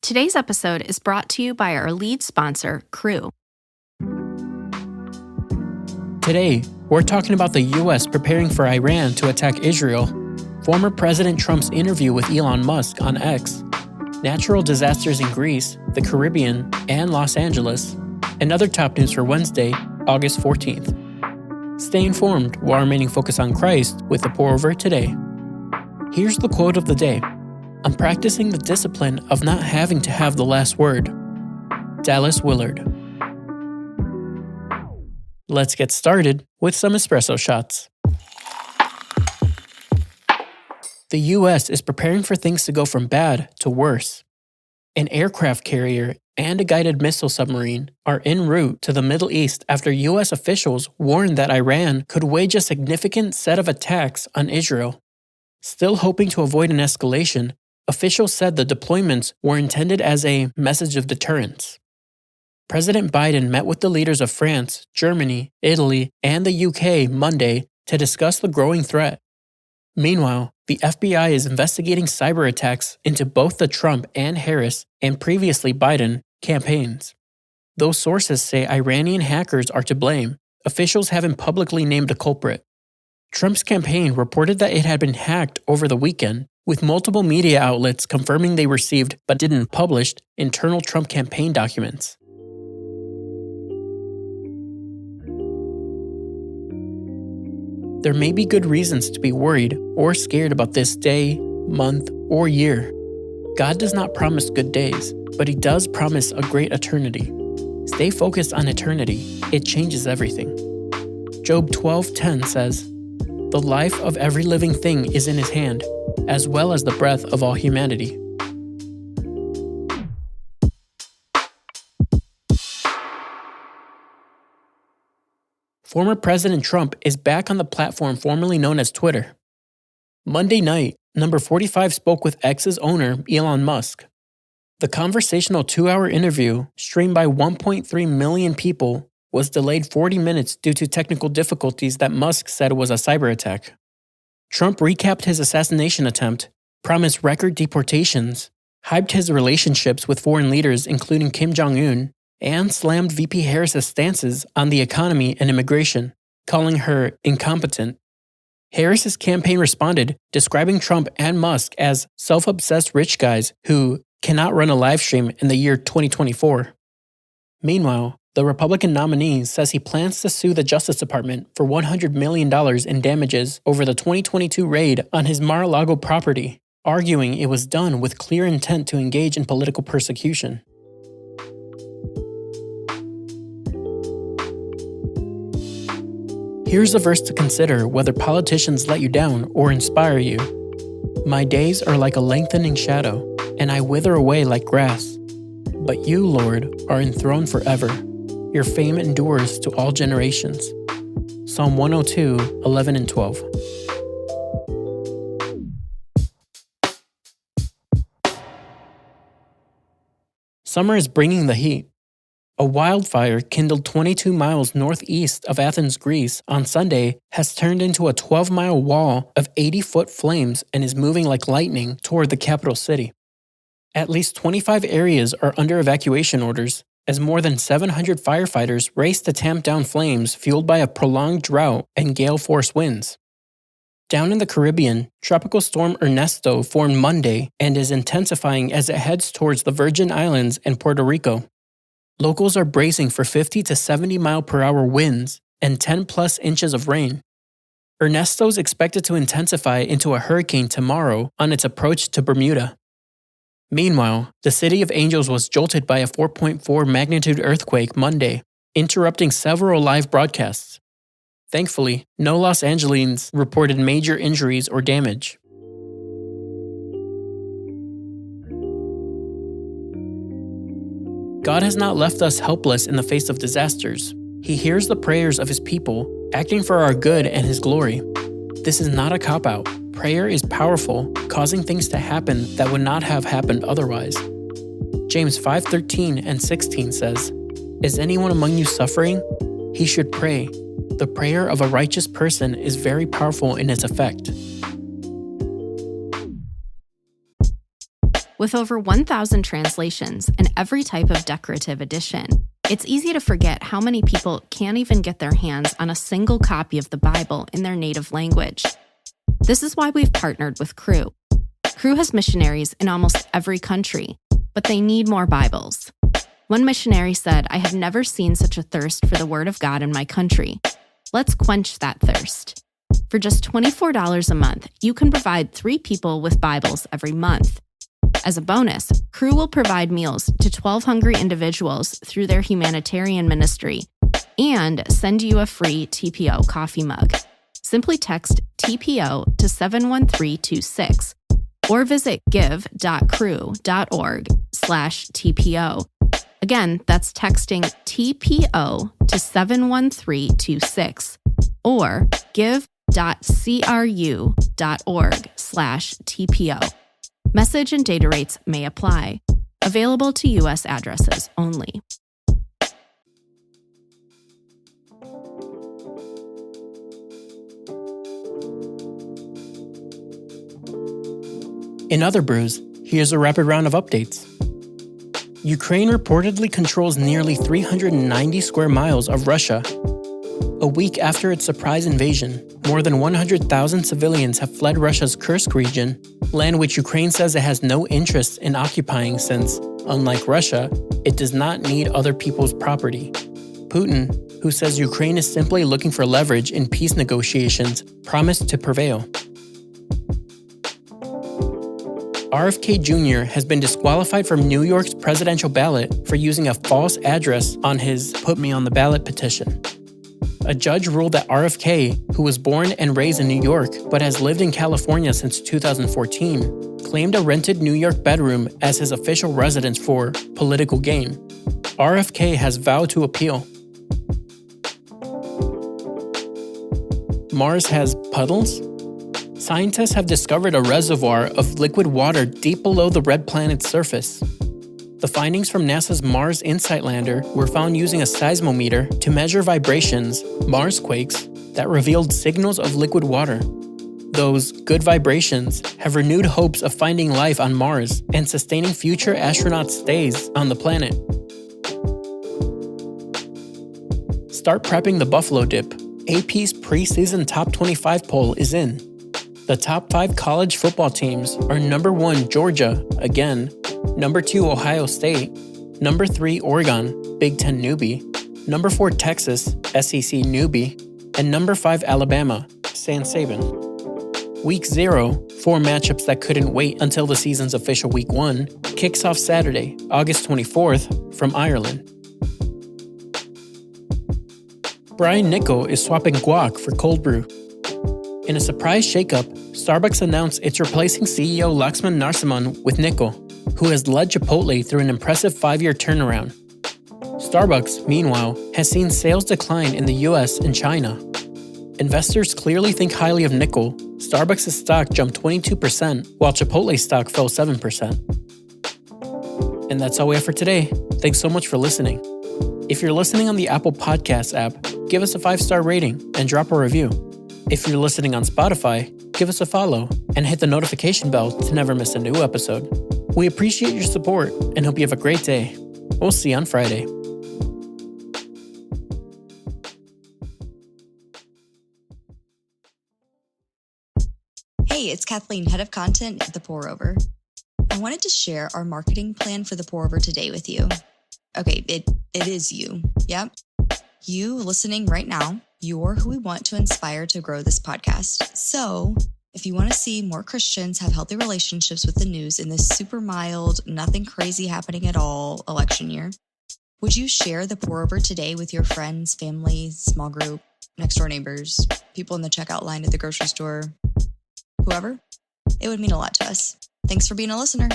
Today's episode is brought to you by our lead sponsor, Crew. Today, we're talking about the U.S. preparing for Iran to attack Israel, former President Trump's interview with Elon Musk on X, natural disasters in Greece, the Caribbean, and Los Angeles, and other top news for Wednesday, August 14th. Stay informed while remaining focused on Christ with the pour-over today. Here's the quote of the day. I'm practicing the discipline of not having to have the last word. Dallas Willard. Let's get started with some espresso shots. The U.S. is preparing for things to go from bad to worse. An aircraft carrier and a guided missile submarine are en route to the Middle East after U.S. officials warned that Iran could wage a significant set of attacks on Israel. Still hoping to avoid an escalation, officials said the deployments were intended as a message of deterrence. President Biden met with the leaders of France, Germany, Italy, and the UK Monday to discuss the growing threat. Meanwhile, the FBI is investigating cyber attacks into both the Trump and Harris and previously Biden campaigns. Though sources say Iranian hackers are to blame, officials haven't publicly named a culprit. Trump's campaign reported that it had been hacked over the weekend, with multiple media outlets confirming they received but didn't publish internal Trump campaign documents. There may be good reasons to be worried or scared about this day, month, or year. God does not promise good days, but He does promise a great eternity. Stay focused on eternity. It changes everything. Job 12:10 says, "The life of every living thing is in His hand, as well as the breath of all humanity." Former President Trump is back on the platform formerly known as Twitter. Monday night, Number 45 spoke with X's owner, Elon Musk. The conversational 2-hour interview, streamed by 1.3 million people, was delayed 40 minutes due to technical difficulties that Musk said was a cyber attack. Trump recapped his assassination attempt, promised record deportations, hyped his relationships with foreign leaders including Kim Jong-un, and slammed VP Harris's stances on the economy and immigration, calling her incompetent. Harris's campaign responded, describing Trump and Musk as self-obsessed rich guys who cannot run a live stream in the year 2024. Meanwhile, the Republican nominee says he plans to sue the Justice Department for $100 million in damages over the 2022 raid on his Mar-a-Lago property, arguing it was done with clear intent to engage in political persecution. Here's a verse to consider whether politicians let you down or inspire you. My days are like a lengthening shadow, and I wither away like grass. But you, Lord, are enthroned forever. Your fame endures to all generations. Psalm 102, 11 and 12. Summer is bringing the heat. A wildfire kindled 22 miles northeast of Athens, Greece, on Sunday has turned into a 12-mile wall of 80-foot flames and is moving like lightning toward the capital city. At least 25 areas are under evacuation orders, as more than 700 firefighters race to tamp down flames fueled by a prolonged drought and gale-force winds. Down in the Caribbean, Tropical Storm Ernesto formed Monday and is intensifying as it heads towards the Virgin Islands and Puerto Rico. Locals are bracing for 50 to 70 mile-per-hour winds and 10-plus inches of rain. Ernesto is expected to intensify into a hurricane tomorrow on its approach to Bermuda. Meanwhile, the City of Angels was jolted by a 4.4 magnitude earthquake Monday, interrupting several live broadcasts. Thankfully, no Los Angeles reported major injuries or damage. God has not left us helpless in the face of disasters. He hears the prayers of His people, acting for our good and His glory. This is not a cop-out. Prayer is powerful, causing things to happen that would not have happened otherwise. James 5:13 and 16 says, "Is anyone among you suffering? He should pray. The prayer of a righteous person is very powerful in its effect." With over 1,000 translations and every type of decorative edition, it's easy to forget how many people can't even get their hands on a single copy of the Bible in their native language. This is why we've partnered with Cru. Cru has missionaries in almost every country, but they need more Bibles. One missionary said, "I have never seen such a thirst for the Word of God in my country. Let's quench that thirst." For just $24 a month, you can provide 3 people with Bibles every month. As a bonus, Cru will provide meals to 12 hungry individuals through their humanitarian ministry and send you a free TPO coffee mug. Simply text TPO to 71326 or visit give.cru.org/TPO. Again, that's texting TPO to 71326 or give.cru.org/TPO. Message and data rates may apply. Available to U.S. addresses only. In other brews, here's a rapid round of updates. Ukraine reportedly controls nearly 390 square miles of Russia. A week after its surprise invasion, more than 100,000 civilians have fled Russia's Kursk region, land which Ukraine says it has no interest in occupying since, unlike Russia, it does not need other people's property. Putin, who says Ukraine is simply looking for leverage in peace negotiations, promised to prevail. RFK Jr. has been disqualified from New York's presidential ballot for using a false address on his Put Me on the Ballot petition. A judge ruled that RFK, who was born and raised in New York but has lived in California since 2014, claimed a rented New York bedroom as his official residence for political gain. RFK has vowed to appeal. Mars has puddles? Scientists have discovered a reservoir of liquid water deep below the red planet's surface. The findings from NASA's Mars InSight lander were found using a seismometer to measure vibrations, Marsquakes, that revealed signals of liquid water. Those good vibrations have renewed hopes of finding life on Mars and sustaining future astronaut stays on the planet. Start prepping the Buffalo Dip. AP's preseason Top 25 poll is in. The top 5 college football teams are number 1 Georgia, again, number 2 Ohio State, number 3 Oregon, Big Ten newbie, number 4 Texas, SEC newbie, and number 5 Alabama, San Saban. Week 0, 4 matchups that couldn't wait until the season's official Week 1, kicks off Saturday, August 24th, from Ireland. Brian Niccol is swapping guac for cold brew. In a surprise shakeup, Starbucks announced it's replacing CEO Laxman Narasimhan with Niccol, who has led Chipotle through an impressive 5-year turnaround. Starbucks, meanwhile, has seen sales decline in the US and China. Investors clearly think highly of Niccol. Starbucks' stock jumped 22%, while Chipotle's stock fell 7%. And that's all we have for today. Thanks so much for listening. If you're listening on the Apple Podcasts app, give us a 5-star rating and drop a review. If you're listening on Spotify, give us a follow and hit the notification bell to never miss a new episode. We appreciate your support and hope you have a great day. We'll see you on Friday. Hey, it's Kathleen, head of content at The Pour Over. I wanted to share our marketing plan for The Pour Over today with you. Okay, it is you. Yep. You listening right now. You're who we want to inspire to grow this podcast. So if you want to see more Christians have healthy relationships with the news in this super mild, nothing crazy happening at all election year, would you share the Pour Over today with your friends, family, small group, next door neighbors, people in the checkout line at the grocery store, whoever? It would mean a lot to us. Thanks for being a listener.